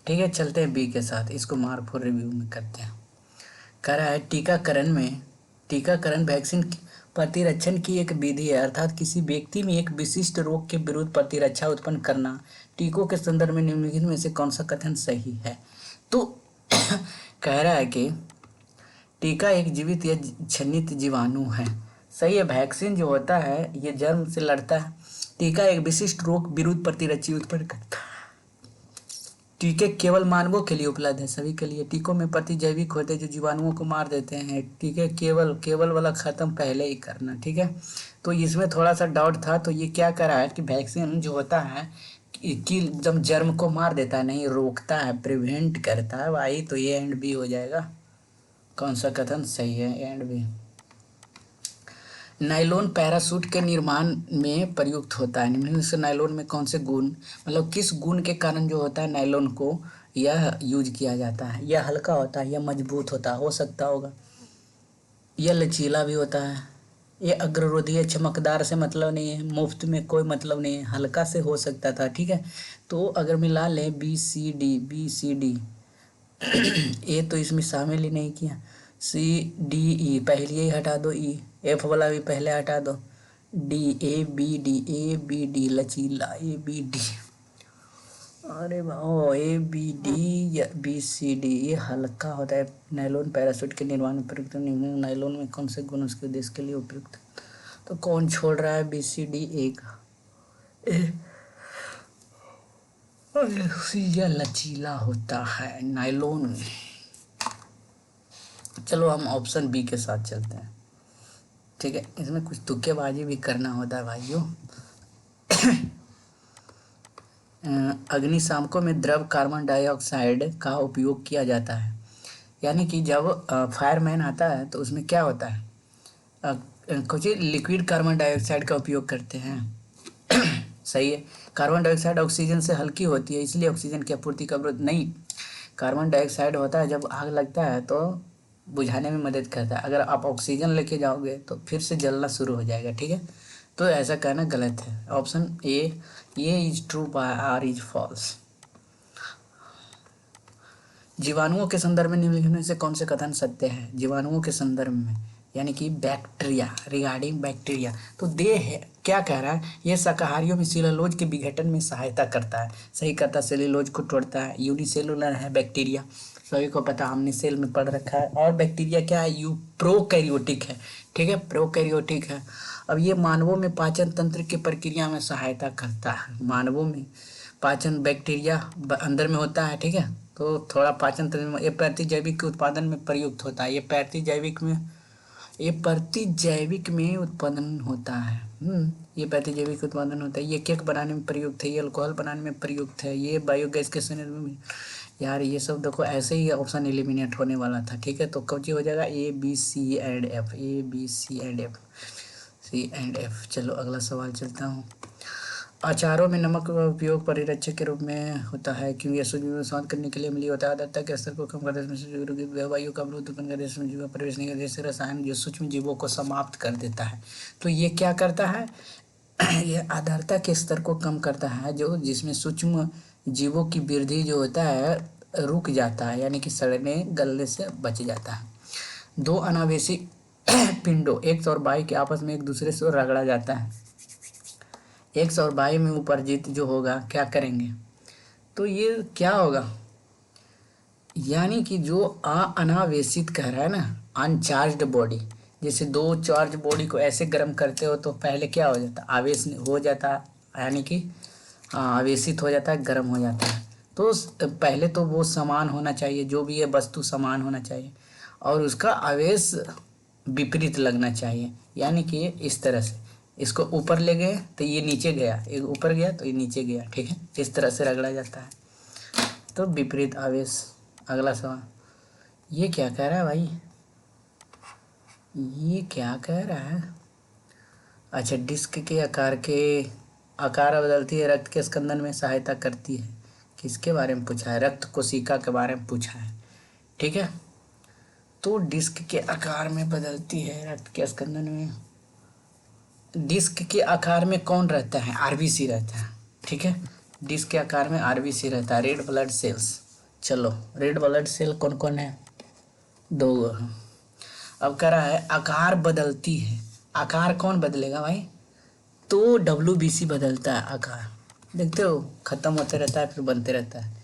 ठीक है चलते हैं बी के साथ, इसको मार्क फॉर रिव्यू में करते हैं। कह रहा है टीकाकरण वैक्सीन प्रतिरक्षण की एक विधि है, अर्थात किसी व्यक्ति में एक विशिष्ट रोग के विरुद्ध प्रतिरक्षा उत्पन्न करना। टीकों के संदर्भ में निम्नलिखित में से कौन सा कथन सही है, तो कह रहा है कि टीका एक जीवित या जनित जीवाणु है, सही है। वैक्सीन जो होता है ये जर्म से लड़ता है, टीका एक विशिष्ट रोग विरुद्ध प्रतिरक्षा उत्पन्न करता है। टीके केवल मानवों के लिए उपलब्ध है, सभी के लिए। टीकों में प्रतिजैविक होते हैं जो जीवाणुओं को मार देते हैं। टीके केवल वाला ख़त्म पहले ही करना, ठीक है। तो इसमें थोड़ा सा डाउट था, तो ये क्या करा है कि वैक्सीन जो होता है कि जब जर्म को मार देता है, नहीं रोकता है, प्रिवेंट करता है भाई, तो ए एंड बी हो जाएगा। कौन सा कथन सही है, A and B. Nylon parachute के निर्माण में प्रयुक्त होता है, निम्नलिखित से नायलॉन में कौन से गुण, मतलब किस गुण के कारण जो होता है नायलॉन को यह यूज किया जाता है, यह हल्का होता है, यह मजबूत होता है, हो सकता होगा, यह लचीला भी होता है, ये अग्ररोधी है, चमकदार से मतलब नहीं है, मुफ्त में कोई मतलब नहीं है, हल्का से हो सकता था, ठीक है। तो अगर मिला लें बी सी डी ए तो इसमें शामिल ही नहीं किया, सी डी ई पहले ही हटा दो, ई एफ वाला भी पहले हटा दो, ए बी डी लचीला, ए बी डी, अरे भाओ ए बी डी या बी सी डी, ये हल्का होता है। नायलॉन पैराशूट के निर्माण में प्रयुक्त, नायलॉन में कौन से गुण उसके उद्देश्य के लिए उपयुक्त, तो कौन छोड़ रहा है बी सी डी एक, यह लचीला होता है नायलॉन। चलो हम ऑप्शन बी के साथ चलते हैं, ठीक है। इसमें कुछ तुक्केबाजी भी करना होता है भाइयों। अग्निशामकों में द्रव कार्बन डाइऑक्साइड का उपयोग किया जाता है, यानी कि जब फायरमैन आता है तो उसमें क्या होता है, कुछ लिक्विड कार्बन डाइऑक्साइड का उपयोग करते हैं। सही है। कार्बन डाइऑक्साइड ऑक्सीजन से हल्की होती है, इसलिए ऑक्सीजन की आपूर्ति का विरोध नहीं, कार्बन डाइऑक्साइड होता है जब आग लगता है तो बुझाने में मदद करता है, अगर आप ऑक्सीजन लेके जाओगे तो फिर से जलना शुरू हो जाएगा, ठीक है। तो ऐसा कहना गलत है। Option A is true by R is false. जीवाणुओं के संदर्भ में निम्नलिखित में से कौन से कथन सत्य है, जीवाणुओं के संदर्भ में, यानी कि बैक्टीरिया, रिगार्डिंग बैक्टीरिया, तो दे है क्या कह रहा है, ये शाकाहारियों में सेलुलोज के विघटन में सहायता करता है, सही करता है, सेलुलोज को तोड़ता है, यूनिसेलुलर है बैक्टीरिया, सभी को पता, हमने सेल में पढ़ रखा है। और बैक्टीरिया क्या है, प्रोकैरियोटिक है, ठीक है, प्रोकैरियोटिक है। अब ये मानवों में पाचन तंत्र की प्रक्रिया में सहायता करता है, मानवों में पाचन बैक्टीरिया अंदर में होता है, ठीक है, तो थोड़ा पाचन तंत्र में, ये प्रतिजैविक के उत्पादन में प्रयुक्त होता है, ये प्रतिजैविक में उत्पादन होता है, ये प्रतिजैविक उत्पादन होता है, ये केक बनाने में प्रयुक्त है, ये अल्कोहल बनाने में प्रयुक्त है, ये बायोगैस के संयंत्र में, यार ये सब देखो ऐसे ही ऑप्शन एलिमिनेट होने वाला था, ठीक है। तो कौन हो जाएगा, A B C and F, A B C and F, C and F. चलो अगला सवाल चलता हूँ। अचारों में नमक का उपयोग परिरक्षक के रूप में होता है क्योंकि यह सूक्ष्म जीवों को शांत करने के लिए अम्लीय होता है। आर्द्रता के स्तर को कम करता है, इसमें जीवों की वायु का अवरोध उत्पन्न करता है, इसमें जीवों प्रवेश नहीं करते। जैसे रसायन जो सूक्ष्म जीवों को समाप्त कर देता है। तो ये क्या करता है? ये आर्द्रता के स्तर को कम करता है, जो जिसमें सूक्ष्म जीवों की वृद्धि जो होता है रुक जाता है, यानी कि सड़ने गलने से बच जाता है। दो अनावेशी पिंडों एक्स और वाई के आपस में एक दूसरे से रगड़ा जाता है। एक्स और वाई में उपर्जित जो होगा क्या करेंगे? तो ये क्या होगा? यानी कि जो अनावेशित कह रहा है ना, अनचार्ज्ड बॉडी, जैसे दो चार्ज बॉडी को ऐसे गर्म करते हो तो पहले क्या हो जाता है? आवेश हो जाता है, यानी कि आवेशित हो जाता है, गर्म हो जाता है। तो पहले तो वो समान होना चाहिए, जो भी है वस्तु समान होना चाहिए और उसका आवेश विपरीत लगना चाहिए, यानी कि इस तरह से इसको ऊपर ले गए तो ये नीचे गया, एक ऊपर गया तो ये नीचे गया, ठीक है, इस तरह से रगड़ा जाता है। तो विपरीत आवेश। अगला सवाल, ये क्या कह रहा है भाई? ये क्या कह रहा है? अच्छा, डिस्क के आकार बदलती है, रक्त के स्कंदन में सहायता करती है। किसके बारे में पूछा है? रक्त कोशिका के बारे में पूछा है, ठीक है। तो डिस्क के आकार में बदलती है, रक्त के स्कंदन में। डिस्क के आकार में कौन रहता है? आरबीसी रहता है, ठीक है। डिस्क के आकार में आरबीसी रहता है, रेड ब्लड सेल्स। चलो, रेड ब्लड सेल कौन कौन है? 2 हैं। अब कह रहा है आकार बदलती है। आकार कौन बदलेगा भाई? तो डब्ल्यूबीसी बदलता है आकार, देखते हो, खत्म होते रहता है फिर बनते रहता है।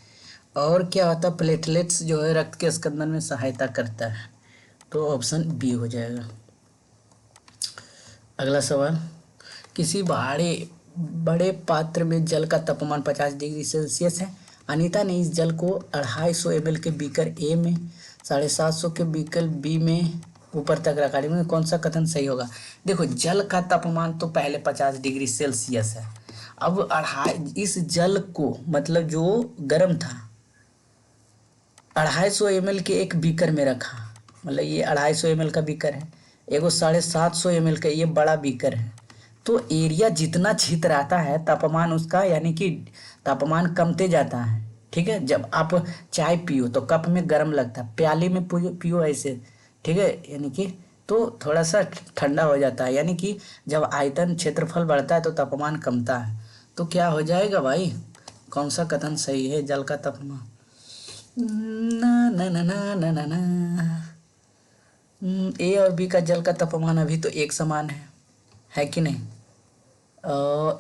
और क्या होता है? प्लेटलेट्स जो है रक्त के स्कंदन में सहायता करता है। तो ऑप्शन बी हो जाएगा। अगला सवाल, किसी बड़े पात्र में जल का तापमान 50 डिग्री सेल्सियस है। अनीता ने इस जल को 250 ml के बीकर ए में, 750 के बीकर बी में ऊपर तक रखा। में कौन सा कथन सही होगा? देखो, जल का तापमान तो पहले 50 डिग्री सेल्सियस है। अब इस जल को, मतलब जो गर्म था, 250 ml के एक बीकर में रखा, मतलब ये 250 ml का बीकर है, एगो 750 ml का ये बड़ा बीकर है। तो एरिया जितना छितराता है तापमान उसका, यानी कि तापमान कमते जाता है, ठीक है। जब आप चाय पियो तो कप में गर्म लगता है, प्याले में पियो ऐसे, ठीक है, यानी कि तो थोड़ा सा ठंडा हो जाता है, यानी कि जब आयतन क्षेत्रफल बढ़ता है तो तापमान कमता है। तो क्या हो जाएगा भाई? कौन सा कथन सही है? जल का तापमान ना ना ना ना ना ना ना, ए और बी का जल का तापमान अभी तो एक समान है कि नहीं?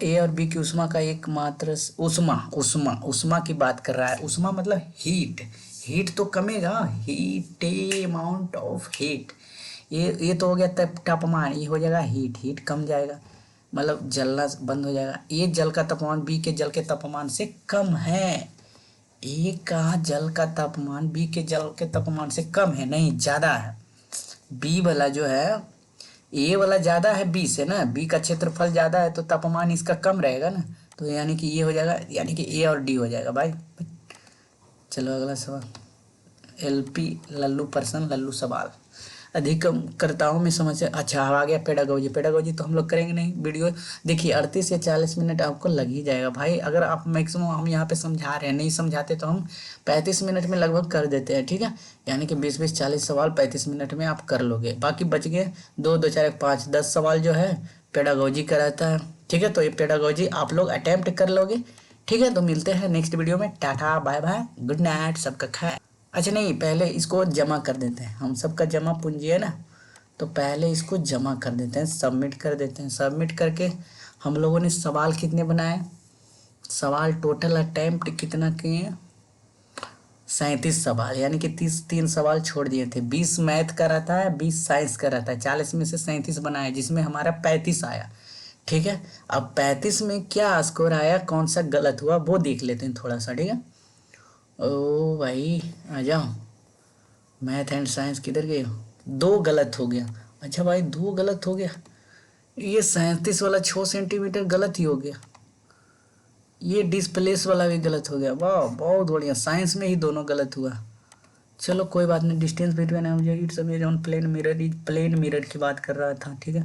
ए और बी की उष्मा का एकमात्र उष्मा की बात कर रहा है। उष्मा मतलब हीट तो कमेगा, हीट, अमाउंट ऑफ हीट। ये तो हो गया तापमान, ये हो जाएगा हीट कम जाएगा, मतलब जलना बंद हो जाएगा। ये जल का तापमान बी के जल के तापमान से कम है। ए का जल का तापमान बी के जल के तापमान से कम है, नहीं ज़्यादा है। बी वाला जो है, ए वाला ज़्यादा है बी से ना, बी का क्षेत्रफल ज़्यादा है तो तापमान इसका कम रहेगा ना। तो यानी कि ये हो जाएगा, यानी कि ए और डी हो जाएगा भाई। चलो अगला सवाल, एलपी लल्लू प्रश्न, लल्लू सवाल। अधिककर्ताओं में समस्या। अच्छा, अब आ गया पेडागोजी तो हम लोग करेंगे नहीं। वीडियो देखिए, 38 या 40 मिनट आपको लग ही जाएगा भाई। अगर आप मैक्सिमम हम यहाँ पे समझा रहे हैं, नहीं समझाते तो हम 35 मिनट में लगभग कर देते हैं, ठीक है। यानी कि 20-20 40 सवाल 35 मिनट में आप कर लोगे। बाकी बच गए 2 2 4 5 10 सवाल जो है पेडागोजी का रहता है, ठीक है। तो ये पेडागोजी आप लोग अटेम्प्ट कर लोगे, ठीक है। तो मिलते हैं नेक्स्ट वीडियो में। Tata bye bye, good night, सबका खैर। अच्छा नहीं, पहले इसको जमा कर देते हैं, हम सबका जमा पूंजी है ना, तो पहले इसको जमा कर देते हैं, सबमिट कर देते हैं। सबमिट करके हम लोगों ने सवाल कितने बनाए? सवाल टोटल अटेम्प्ट कितना किए? 37 सवाल, यानी कि 3 सवाल छोड़ दिए थे। 20 मैथ का रहता है, 20 साइंस का रहता है। 40 में से 37 बनाए, जिसमें हमारा 35 आया, ठीक है। अब 35 में क्या स्कोर आया, कौन सा गलत हुआ वो देख लेते हैं थोड़ा सा, ठीक है। ओ भाई आ जाओ, मैथ एंड साइंस किधर गए हो? 2 गलत हो गया। अच्छा भाई 2 गलत हो गया, ये 37 वाला 6 सेंटीमीटर गलत ही हो गया, ये डिस्प्लेस वाला भी गलत हो गया। वाह बहुत बढ़िया, साइंस में ही दोनों गलत हुआ। चलो कोई बात नहीं। डिस्टेंस बिटवीन ऑब्जेक्ट्स सब, ये जो प्लेन मिरर की बात कर रहा था, ठीक है।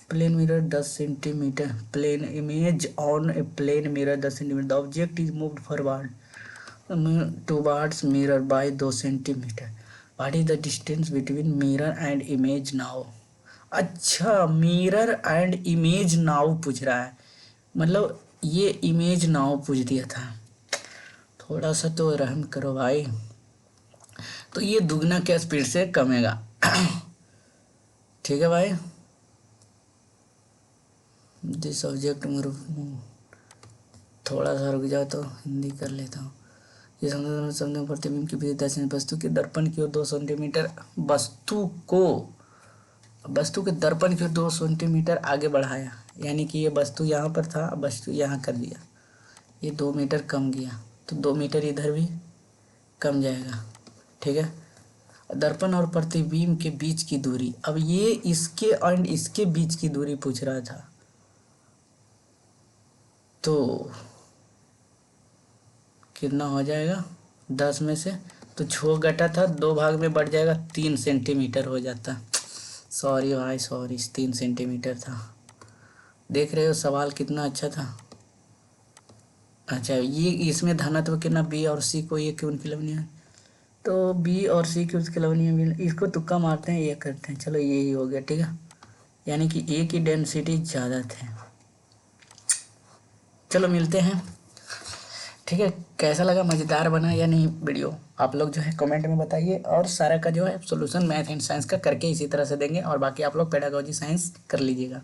Plane mirror 10 centimetre, plane image on a plane mirror 10 centimetre, the object is moved forward towards mirror by 2 centimetre, what is the distance between mirror and image now. अच्छा, मिरर एंड इमेज नाउ पूछ रहा है, मतलब ये इमेज नाउ पूछ दिया था। थोड़ा सा तो रहम करो भाई। तो ये दुगना क्या स्पीड से कमेगा। ठीक है भाई। दिस ऑब्जेक्ट मूव, थोड़ा सा रुक जाओ तो हिंदी कर लेता हूँ। ये समझ प्रतिबिंब की विधि 10 वस्तु के दर्पण की ओर 2 सेंटीमीटर, वस्तु के दर्पण की ओर 2 सेंटीमीटर आगे बढ़ाया, यानी कि ये वस्तु यहाँ पर था, वस्तु यहाँ कर दिया, ये 2 मीटर कम गया, तो 2 मीटर इधर भी कम जाएगा। ठीक है। दर्पण और प्रतिबिंब के बीच की दूरी, अब ये इसके एंड इसके बीच की दूरी पूछ रहा था, तो कितना हो जाएगा 10 में से, तो 6 घटा था, 2 भाग में बढ़ जाएगा, 3 सेंटीमीटर हो जाता। सॉरी भाई सॉरी, 3 सेंटीमीटर था। देख रहे हो सवाल कितना अच्छा था। अच्छा, ये इसमें धनत्व कितना, बी और सी को ये क्यों खिलवनी है, तो बी और सी की उसके खिलवनी, इसको तुक्का मारते हैं, ये करते हैं, चलो यही हो गया। ठीक है, यानी कि ए की डेंसिटी ज़्यादा थे। चलो मिलते हैं। ठीक है, कैसा लगा, मज़ेदार बना या नहीं वीडियो, आप लोग जो है कमेंट में बताइए। और सारा का जो है सॉल्यूशन मैथ एंड साइंस का करके इसी तरह से देंगे, और बाकी आप लोग पेडागोजी साइंस कर लीजिएगा।